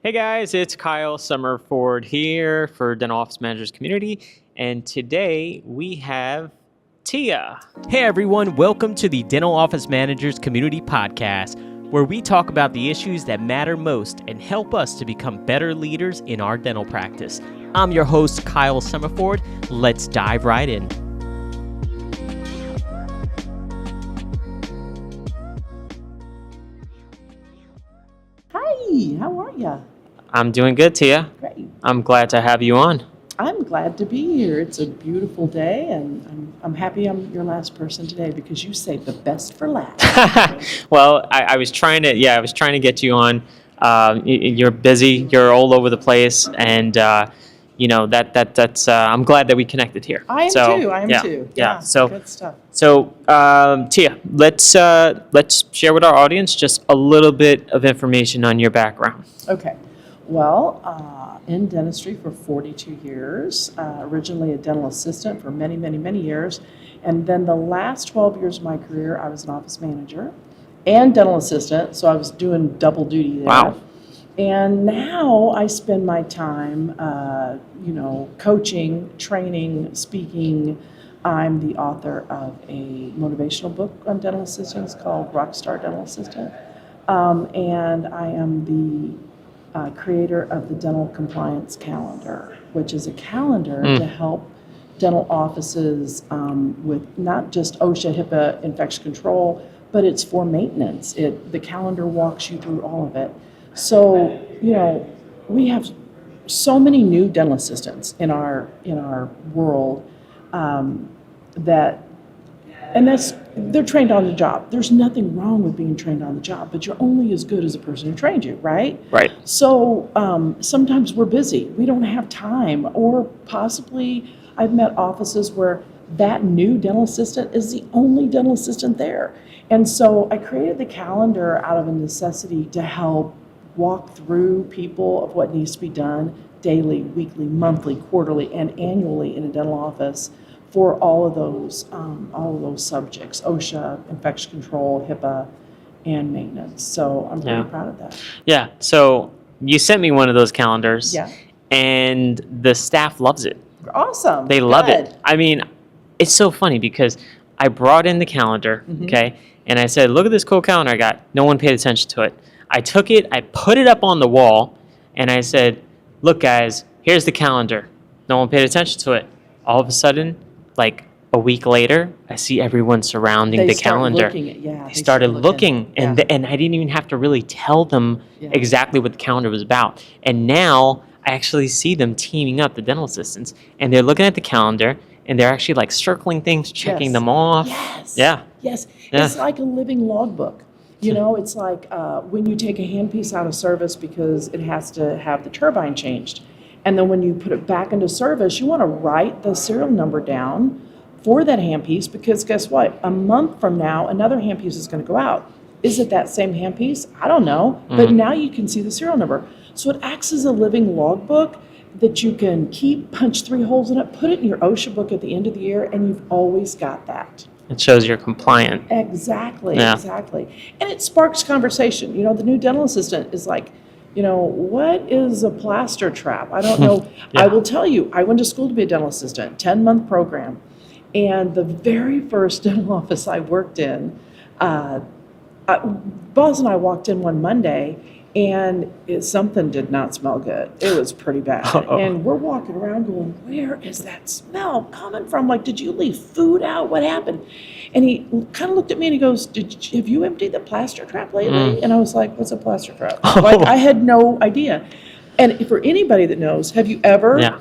Hey guys, it's Kyle Summerford here for Dental Office Managers Community, and today we have Tija. Hey everyone, welcome to the Dental Office Managers Community Podcast, where we talk about the issues that matter most and help us to become better leaders in our dental practice. I'm your host, Kyle Summerford. Let's dive right in. Hi, how are ya? I'm doing good, Tija. Great. I'm glad to have you on. I'm glad to be here. It's a beautiful day, and I'm happy I'm your last person today because you saved the best for last. Well, I was trying to get you on. You're busy. You're all over the place, and that's. I'm glad that we connected here. I am too. Yeah. So good stuff. So, Tija, let's share with our audience just a little bit of information on your background. Okay. Well, in dentistry for 42 years, originally a dental assistant for many, many, many years. And then the last 12 years of my career, I was an office manager and dental assistant. So I was doing double duty there. Wow. And now I spend my time, coaching, training, speaking. I'm the author of a motivational book on dental assistants called Rockstar Dental Assistant. And I am the creator of the Dental Compliance Calendar, which is a calendar to help dental offices with not just OSHA, HIPAA, infection control, but it's for maintenance. The calendar walks you through all of it. So, we have so many new dental assistants in our world they're trained on the job. There's nothing wrong with being trained on the job, but you're only as good as the person who trained you, right? Right. So sometimes we're busy. We don't have time, or possibly I've met offices where that new dental assistant is the only dental assistant there. And so I created the calendar out of a necessity to help walk through people of what needs to be done daily, weekly, monthly, quarterly, and annually in a dental office for all of those subjects: OSHA, infection control, HIPAA, and maintenance. So I'm pretty proud of that. Yeah. So you sent me one of those calendars. Yeah. And the staff loves it. Awesome. They love Good. it. I mean, it's so funny because I brought in the calendar, okay, and I said, "Look at this cool calendar I got." No one paid attention to it. I took it, I put it up on the wall, and I said, "Look, guys, here's the calendar." No one paid attention to it. All of a sudden, like a week later, I see everyone surrounding the calendar. They started looking, and I didn't even have to really tell them exactly what the calendar was about. And now I actually see them teaming up, the dental assistants, and they're looking at the calendar, and they're actually like circling things, checking them off. Yes. Yeah. Yes. It's like a living logbook. It's like when you take a handpiece out of service because it has to have the turbine changed. And then when you put it back into service, you want to write the serial number down for that handpiece, because guess what? A month from now, another handpiece is going to go out. Is it that same handpiece? I don't know. But now you can see the serial number. So it acts as a living logbook that you can keep, punch 3 holes in it, put it in your OSHA book at the end of the year, and you've always got that. It shows you're compliant. Exactly. And it sparks conversation. The new dental assistant is like, what is a plaster trap? I don't know. I will tell you, I went to school to be a dental assistant, 10-month program. And the very first dental office I worked in, Boz and I walked in one Monday, and something did not smell good. It was pretty bad. And we're walking around going, where is that smell coming from? Like, did you leave food out? What happened? And he kind of looked at me and he goes, have you emptied the plaster trap lately? And I was like, what's a plaster trap? Like, I had no idea. And for anybody that knows, have you ever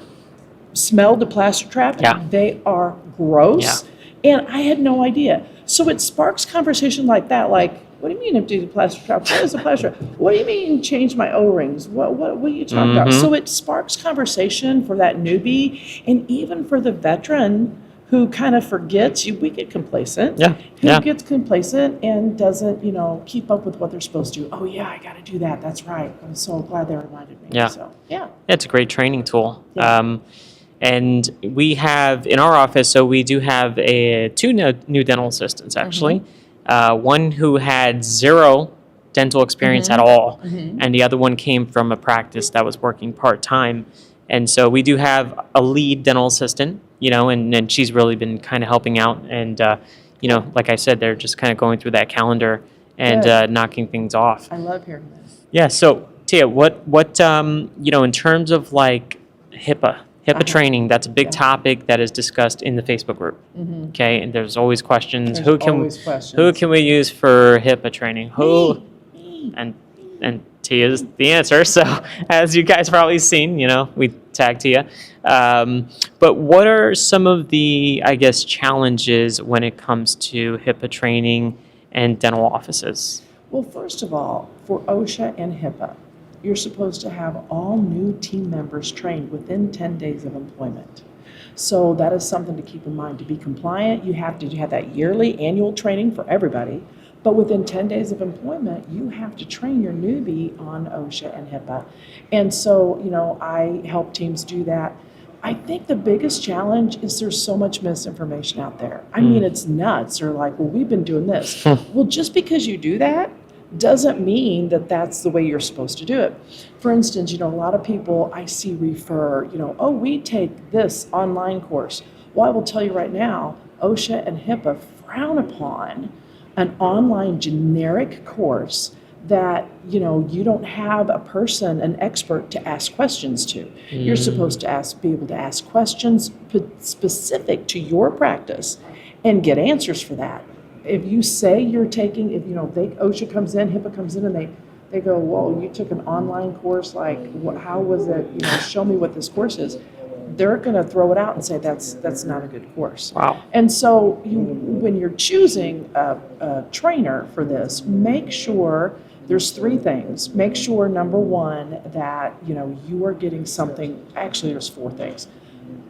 smelled a plaster trap? Yeah. They are gross. Yeah. And I had no idea. So it sparks conversation like that, like, what do you mean empty the plaster trap? What is a plaster trap? What do you mean change my O-rings? What are you talking about? So it sparks conversation for that newbie, and even for the veteran who kind of forgets. We get complacent. Who gets complacent and doesn't, keep up with what they're supposed to do. Oh yeah, I got to do that. That's right. I'm so glad they reminded me. Yeah. So, It's a great training tool. Yeah. And we have in our office, so we do have two new dental assistants actually. One who had 0 dental experience at all, and the other one came from a practice that was working part-time. And so we do have a lead dental assistant, and she's really been kind of helping out. And, like I said, they're just kind of going through that calendar and Good. knocking things off. I love hearing this. Yeah. So Tia, what in terms of like HIPAA training, that's a big topic that is discussed in the Facebook group. Okay, and there's always questions. There's Who can we use for HIPAA training? Me. And Tia's the answer. So as you guys probably seen, we tag Tia. But what are some of the, I guess, challenges when it comes to HIPAA training and dental offices? Well, first of all, for OSHA and HIPAA, you're supposed to have all new team members trained within 10 days of employment. So that is something to keep in mind. To be compliant, you have to have that yearly annual training for everybody. But within 10 days of employment, you have to train your newbie on OSHA and HIPAA. And so, I help teams do that. I think the biggest challenge is there's so much misinformation out there. I mean, it's nuts. They're like, well, we've been doing this. Well, just because you do that doesn't mean that that's the way you're supposed to do it. For instance, a lot of people I see refer, oh, we take this online course. Well, I will tell you right now, OSHA and HIPAA frown upon an online generic course that, you don't have a person, an expert to ask questions to. You're supposed to be able to ask questions specific to your practice and get answers for that. If you say you're taking, OSHA comes in, HIPAA comes in, and they go, whoa, you took an online course, like, how was it, show me what this course is. They're going to throw it out and say that's not a good course. Wow. And so when you're choosing a trainer for this, make sure there's three things. Make sure, number one, that you are getting something. Actually, there's four things.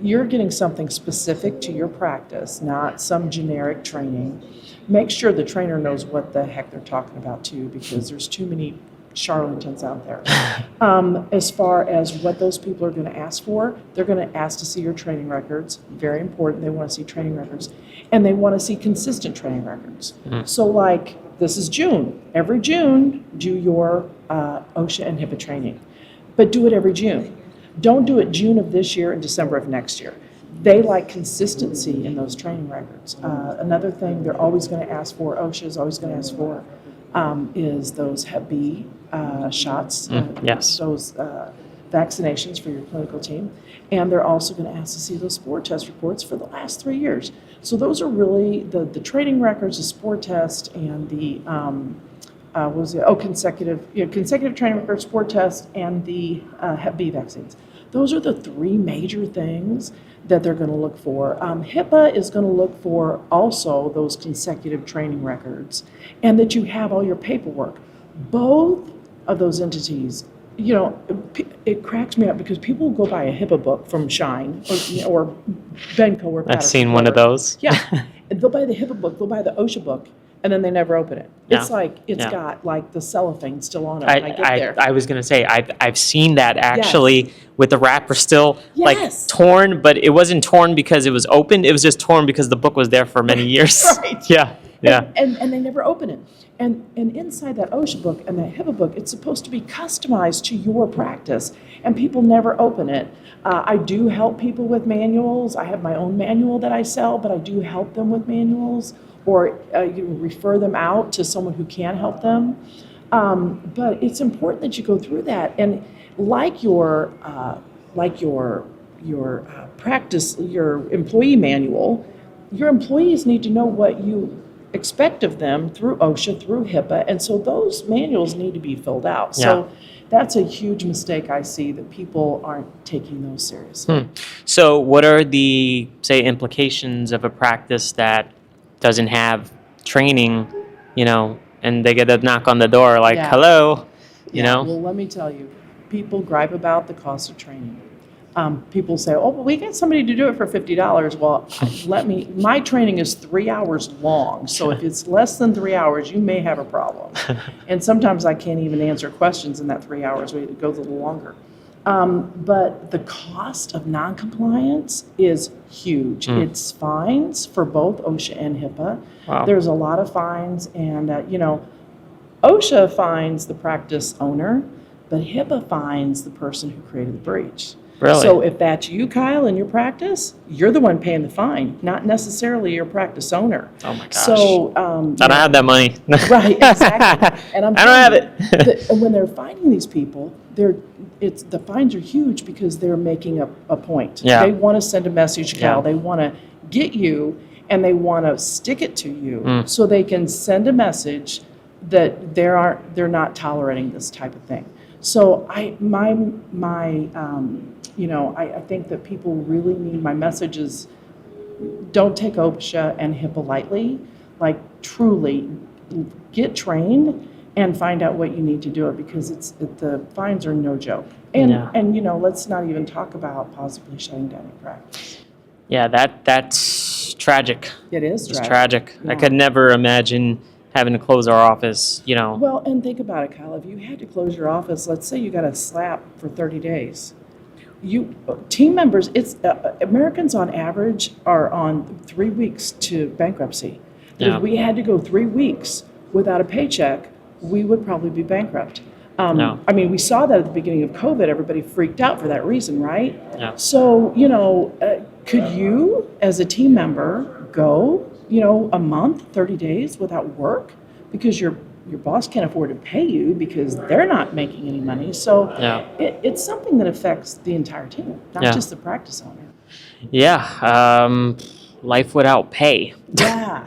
You're getting something specific to your practice, not some generic training. Make sure the trainer knows what the heck they're talking about too, because there's too many charlatans out there. As far as what those people are going to ask for, they're going to ask to see your training records. Very important. They want to see training records. And they want to see consistent training records. So like, this is June. Every June, do your OSHA and HIPAA training. But do it every June. Don't do it June of this year and December of next year. They like consistency in those training records. Another thing they're always going to ask for, OSHA is always going to ask for, is those Hep B shots, yes. those vaccinations for your clinical team. And they're also going to ask to see those spore test reports for the last 3 years. So those are really the training records, the spore test, and the consecutive training records, spore test, and the Hep B vaccines. Those are the three major things that they're going to look for. HIPAA is going to look for also those consecutive training records, and that you have all your paperwork. Both of those entities, it cracks me up because people go buy a HIPAA book from Shine or Benco or Patterson. I've seen one of those. Yeah, they'll buy the HIPAA book, they'll buy the OSHA book, and then they never open it. It's like it's got like the cellophane still on it. When I get there. I was gonna say I've seen that actually with the wrapper still like torn, but it wasn't torn because it was open. It was just torn because the book was there for many years. Right. Yeah. And they never open it. And inside that OSHA book and that HIPAA book, it's supposed to be customized to your practice, and people never open it. I do help people with manuals. I have my own manual that I sell, but I do help them with manuals, or refer them out to someone who can help them. But it's important that you go through that, and like your practice, your employee manual, your employees need to know what you expect of them through OSHA, through HIPAA, and so those manuals need to be filled out. So that's a huge mistake I see, that people aren't taking those seriously. So what are the, say, implications of a practice that doesn't have training, and they get a knock on the door like, hello, Well, let me tell you, people gripe about the cost of training. People say, oh, well, we get somebody to do it for $50. Well, my training is 3 hours long. So if it's less than 3 hours, you may have a problem. And sometimes I can't even answer questions in that 3 hours. It goes a little longer. But the cost of noncompliance is huge. It's fines for both OSHA and HIPAA. Wow. There's a lot of fines, and, OSHA fines the practice owner, but HIPAA fines the person who created the breach. Really? So if that's you, Kyle, in your practice, you're the one paying the fine, not necessarily your practice owner. Oh my gosh. So I don't have that money. right, exactly. And I don't have it. And when they're finding these people, the fines are huge because they're making a point. Yeah. They want to send a message, Cal. Yeah. They want to get you, and they want to stick it to you so they can send a message that they're not tolerating this type of thing. So I think that people really need my messages. Don't take OSHA and HIPAA lightly. Like, truly get trained and find out what you need to do it, because the fines are no joke. And let's not even talk about possibly shutting down your practice. Yeah, that's tragic. It is It's tragic. tragic. Yeah. I could never imagine having to close our office, Well, and think about it, Kyle. If you had to close your office, let's say you got a slap for 30 days. Team members, Americans on average are on 3 weeks to bankruptcy. Yeah. If we had to go 3 weeks without a paycheck, we would probably be bankrupt. No. I mean, we saw that at the beginning of COVID. Everybody freaked out for that reason, right? Yeah. So, could you, as a team member, go, a month, 30 days without work because your boss can't afford to pay you because they're not making any money? So Yeah. it's something that affects the entire team, not Yeah. just the practice owner. Yeah. Life without pay. Yeah,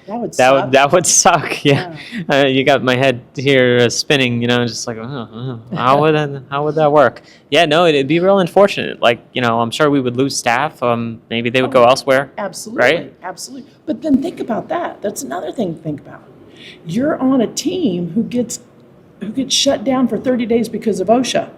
that would suck. That would suck. Yeah. You got my head here spinning. Just like, how would that work? Yeah. No, it'd be real unfortunate. Like, I'm sure we would lose staff. Maybe they would go elsewhere. Absolutely, Right? absolutely. But then think about that. That's another thing to think about. You're on a team who gets shut down for 30 days because of OSHA.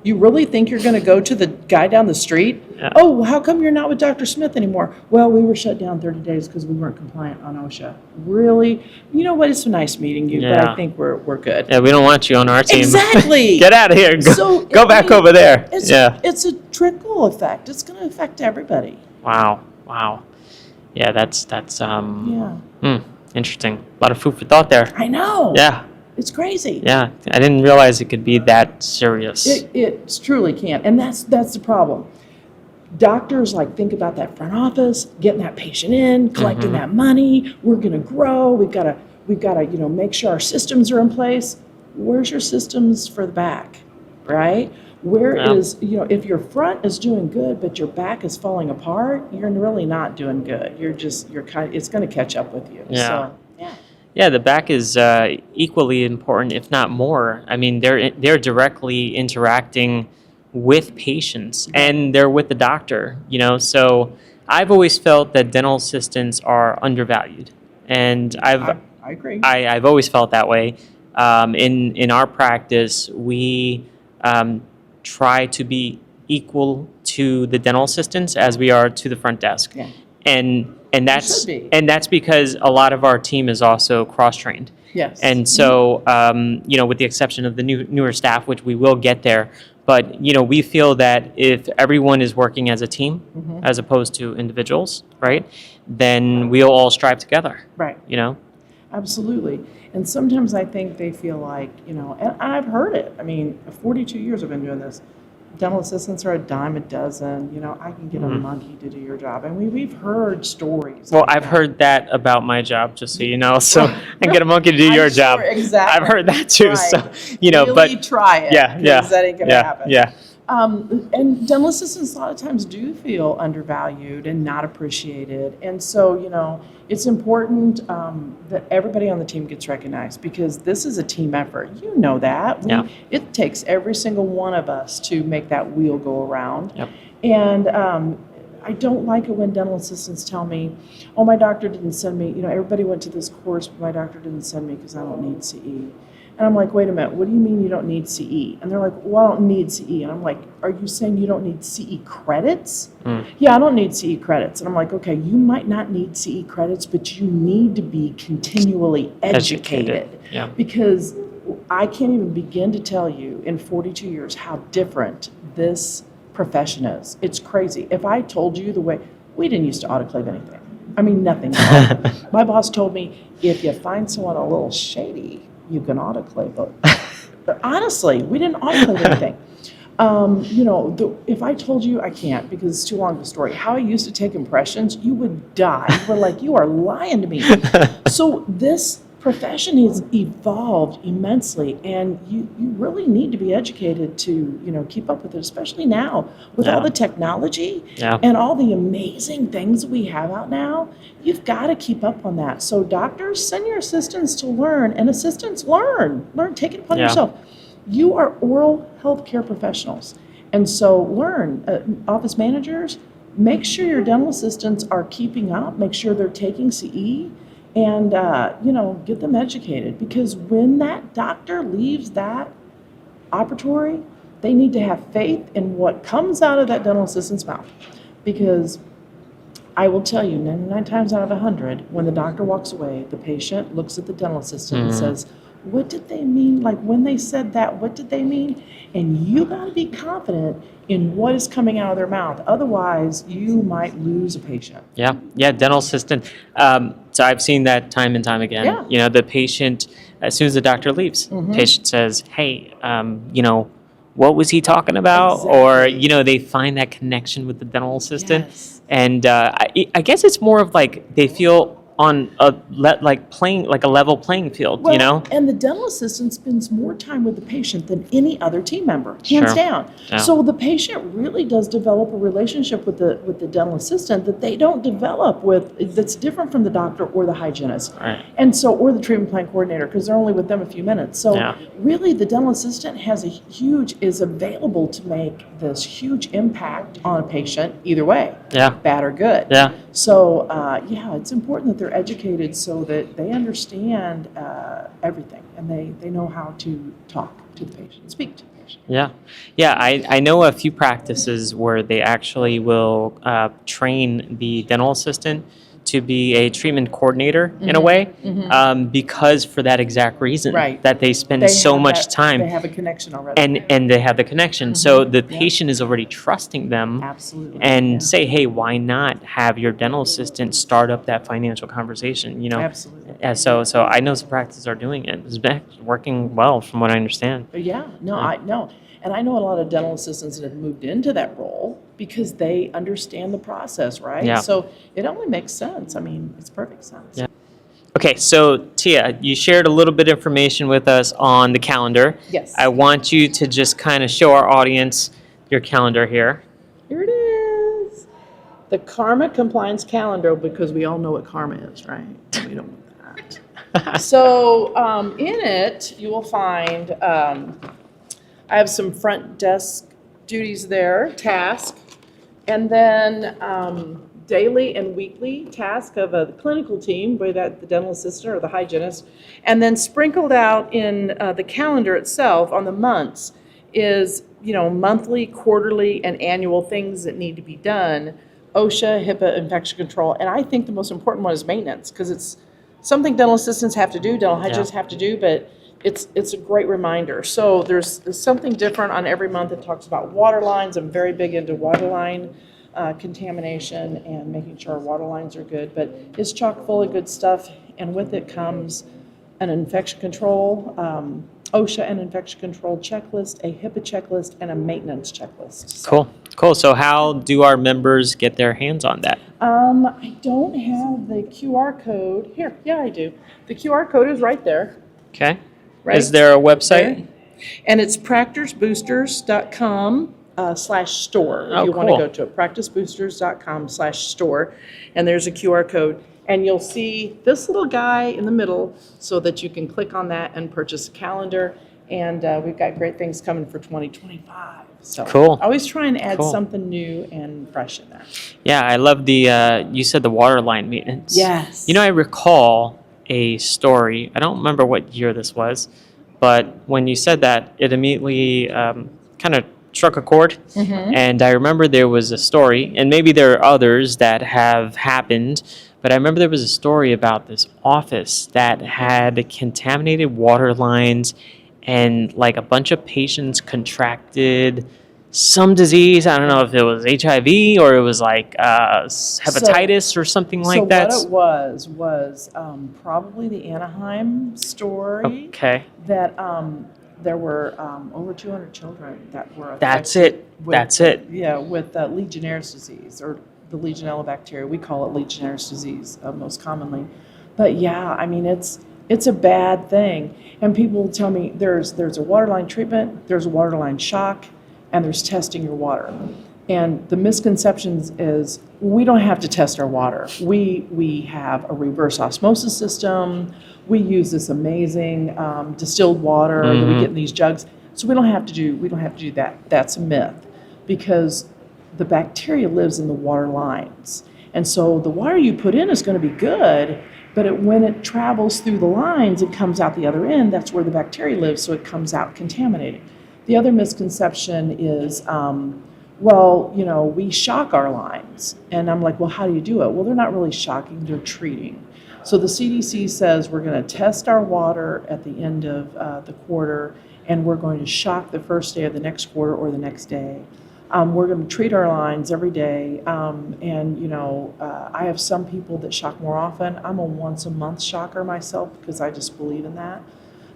You really think you're going to go to the guy down the street? Yeah. Oh, how come you're not with Dr. Smith anymore? Well, we were shut down 30 days because we weren't compliant on OSHA. Really? You know what? It's nice meeting you, but Yeah. I think we're good. Yeah, we don't want you on our team. Exactly. Get out of here. Go back over there. It's a trickle effect. It's going to affect everybody. Wow. Yeah, that's Yeah. interesting. A lot of food for thought there. I know. Yeah. It's crazy. Yeah. I didn't realize it could be that serious. It truly can, and that's the problem. Doctors think about that front office, getting that patient in, collecting that money. We're going to grow. We've got to make sure our systems are in place. Where's your systems for the back, right? Where is if your front is doing good but your back is falling apart, you're really not doing good. It's going to catch up with you. Yeah. So, yeah. Yeah, the back is equally important, if not more. I mean, they're directly interacting with patients, and they're with the doctor. So I've always felt that dental assistants are undervalued, and I agree. I've always felt that way. In our practice, we try to be equal to the dental assistants as we are to the front desk. Yeah. And that's should be. and that's because a lot of our team is also cross-trained. Yes. And so, with the exception of the newer staff, which we will get there, but we feel that if everyone is working as a team, as opposed to individuals, right, then we'll all strive together. Right. Absolutely. And sometimes I think they feel like, and I've heard it. I mean, 42 years I've been doing this. Dental assistants are a dime a dozen. I can get a monkey to do your job. And we've heard stories. Well, like I've that. heard that about my job, just so you know. So I can get a monkey to do I'm your sure, job. exactly. I've heard that too. Right. So Really but try it. yeah, 'cause that ain't gonna happen. yeah. And dental assistants a lot of times do feel undervalued and not appreciated. And so, it's important that everybody on the team gets recognized, because this is a team effort. You know that. Yeah. It takes every single one of us to make that wheel go around. Yep. And I don't like it when dental assistants tell me, oh, my doctor didn't send me, everybody went to this course, but my doctor didn't send me because I don't need CE. And I'm like, wait a minute, what do you mean you don't need CE? And they're like, well, I don't need CE. And I'm like, are you saying you don't need CE credits? Yeah, I don't need CE credits. And I'm like, okay, you might not need CE credits, but you need to be continually educated. Yeah. Because I can't even begin to tell you in 42 years how different this profession is. It's crazy. If I told you the way, we didn't used to autoclave anything. I mean, nothing at all. My boss told me, if you find someone a little shady, you can autoclave it. But honestly, we didn't autoclave anything. If I told you, I can't because it's too long of a story, how I used to take impressions, you would die. You were like, you are lying to me. So this profession has evolved immensely, and you really need to be educated to, keep up with it, especially now with all the technology and all the amazing things we have out now. You've got to keep up on that. So doctors, send your assistants to learn, and assistants learn, take it upon yourself. You are oral health care professionals, and so learn. Office managers, make sure your dental assistants are keeping up, make sure they're taking CE, and get them educated, because when that doctor leaves that operatory, they need to have faith in what comes out of that dental assistant's mouth, because I will tell you, 99 times out of 100, when the doctor walks away, the patient looks at the dental assistant and says, what did they mean? Like, when they said that, what did they mean? And you got to be confident in what is coming out of their mouth. Otherwise, you might lose a patient. Yeah, dental assistant. So I've seen that time and time again. Yeah. The patient, as soon as the doctor leaves, patient says, hey, what was he talking about? Exactly. Or, they find that connection with the dental assistant. Yes. And I guess it's more of like they feel on a level playing field, And the dental assistant spends more time with the patient than any other team member, hands down. Yeah. So the patient really does develop a relationship with the dental assistant that they don't develop that's different from the doctor or the hygienist. Right. And so, or the treatment plan coordinator, because they're only with them a few minutes. So really the dental assistant is available to make this huge impact on a patient either way, bad or good. Yeah. So, it's important that they're educated so that they understand everything, and they know how to talk to the patient, speak to the patient. Yeah. I know a few practices where they actually will train the dental assistant to be a treatment coordinator in a way, because for that exact reason, that they spend so much time. They have a connection already. And they have the connection. So the patient is already trusting them. Absolutely. And say, hey, why not have your dental assistant start up that financial conversation? Absolutely. Yeah, so I know some practices are doing it. It's been working well from what I understand. I know. And I know a lot of dental assistants that have moved into that role because they understand the process, right? Yeah. So it only makes sense. I mean, it's perfect sense. Yeah. Okay, so Tia, you shared a little bit of information with us on the calendar. Yes. I want you to just kind of show our audience your calendar here. Here it is. The Karma Compliance Calendar, because we all know what karma is, right? We don't know that. So in it, you will find... I have some front desk duties there, task, and then daily and weekly task of a clinical team, whether that's the dental assistant or the hygienist, and then sprinkled out in the calendar itself on the months is, monthly, quarterly, and annual things that need to be done, OSHA, HIPAA, infection control, and I think the most important one is maintenance, because it's something dental assistants have to do, dental hygienists have to do, but it's a great reminder. So there's something different on every month that talks about water lines. I'm very big into water line contamination and making sure our water lines are good. But it's chock full of good stuff, and with it comes an infection control, OSHA and infection control checklist, a HIPAA checklist, and a maintenance checklist. So, Cool. So how do our members get their hands on that? I don't have the QR code here. Yeah, I do. The QR code is right there. Okay. Right. Is there a website? There. And it's practiceboosters.com/store. If you want cool. to go to it, practiceboosters.com/store. And there's a QR code. And you'll see this little guy in the middle so that you can click on that and purchase a calendar. And we've got great things coming for 2025. So Cool. always try and add Cool. something new and fresh in there. Yeah, I love you said the water line maintenance. Yes. I recall a story. I don't remember what year this was, but when you said that, it immediately kind of struck a chord. And I remember there was a story, and maybe there are others that have happened, but I remember there was a story about this office that had contaminated water lines, and like a bunch of patients contracted some disease. I don't know if it was HIV or it was like hepatitis or something like that. So what it was probably the Anaheim story. Okay. That there were over 200 children that were That's affected it. with- That's it. Yeah, with Legionnaire's disease, or the Legionella bacteria. We call it Legionnaire's disease most commonly. But yeah, I mean, it's a bad thing. And people will tell me there's a waterline treatment, there's a waterline shock, and there's testing your water. And the misconceptions is we don't have to test our water. We have a reverse osmosis system. We use this amazing distilled water that we get in these jugs. So we don't have to do that. That's a myth, because the bacteria lives in the water lines. And so the water you put in is going to be good, but when it travels through the lines, it comes out the other end. That's where the bacteria lives, so it comes out contaminated. The other misconception is, we shock our lines. And I'm like, well, how do you do it? Well, they're not really shocking, they're treating. So the CDC says we're going to test our water at the end of the quarter, and we're going to shock the first day of the next quarter or the next day. We're going to treat our lines every day. I have some people that shock more often. I'm a once a month shocker myself because I just believe in that.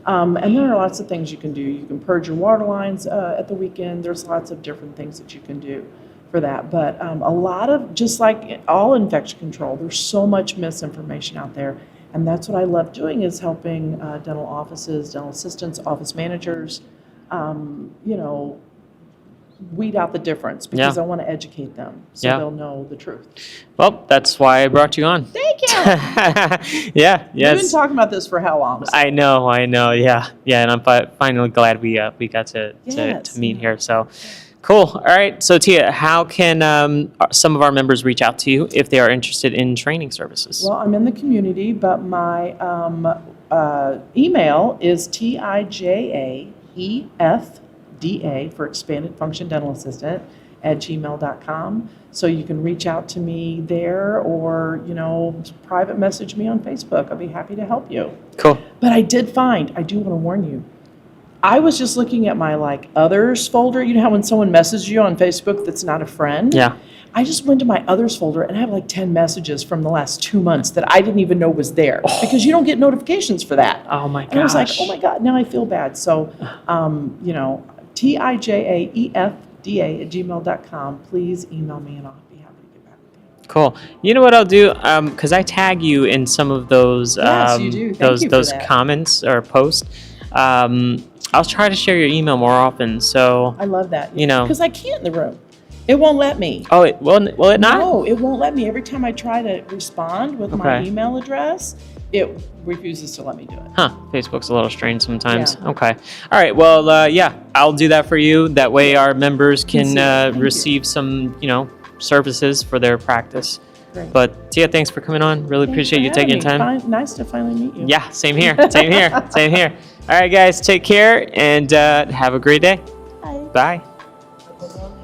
And there are lots of things you can do. You can purge your water lines at the weekend. There's lots of different things that you can do for that. But a lot of, just like all infection control, there's so much misinformation out there. And that's what I love doing, is helping dental offices, dental assistants, office managers, weed out the difference, because I want to educate them so they'll know the truth. Well, that's why I brought you on. Thank you. Yeah, yes. We've been talking about this for how long? I know, yeah, and I'm finally glad we got to meet here. So, cool. All right, so Tia, how can some of our members reach out to you if they are interested in training services? Well, I'm in the community, but my email is TIJAEFDA for Expanded Function Dental Assistant @gmail.com. So you can reach out to me there, or private message me on Facebook. I'll be happy to help you. Cool. But I do want to warn you, I was just looking at my others folder. You know how when someone messages you on Facebook that's not a friend? Yeah. I just went to my others folder and I have 10 messages from the last 2 months that I didn't even know was there, because you don't get notifications for that. Oh my gosh. And I was like, oh my God, now I feel bad. So, TIJAEFDA @gmail.com. Please email me and I'll be happy to get back with you. Cool. You know what I'll do? Because I tag you in some of those Yes, you do. Thank you for those that. comments or posts. I'll try to share your email more often. So I love that. You know. Because I can't in the room. It won't let me. Oh, will it not? No, it won't let me. Every time I try to respond with my Okay. email address, it refuses to let me do it. Huh. Facebook's a little strange sometimes. Yeah. Okay. All right. Well, I'll do that for you. That way our members can Thank you. receive some, services for their practice. Great. But Tia, thanks for coming on. Really Thanks appreciate for you taking having time. me. Nice to finally meet you. Yeah, same here. Same here. Same here. All right, guys, take care and have a great day. Bye. Bye.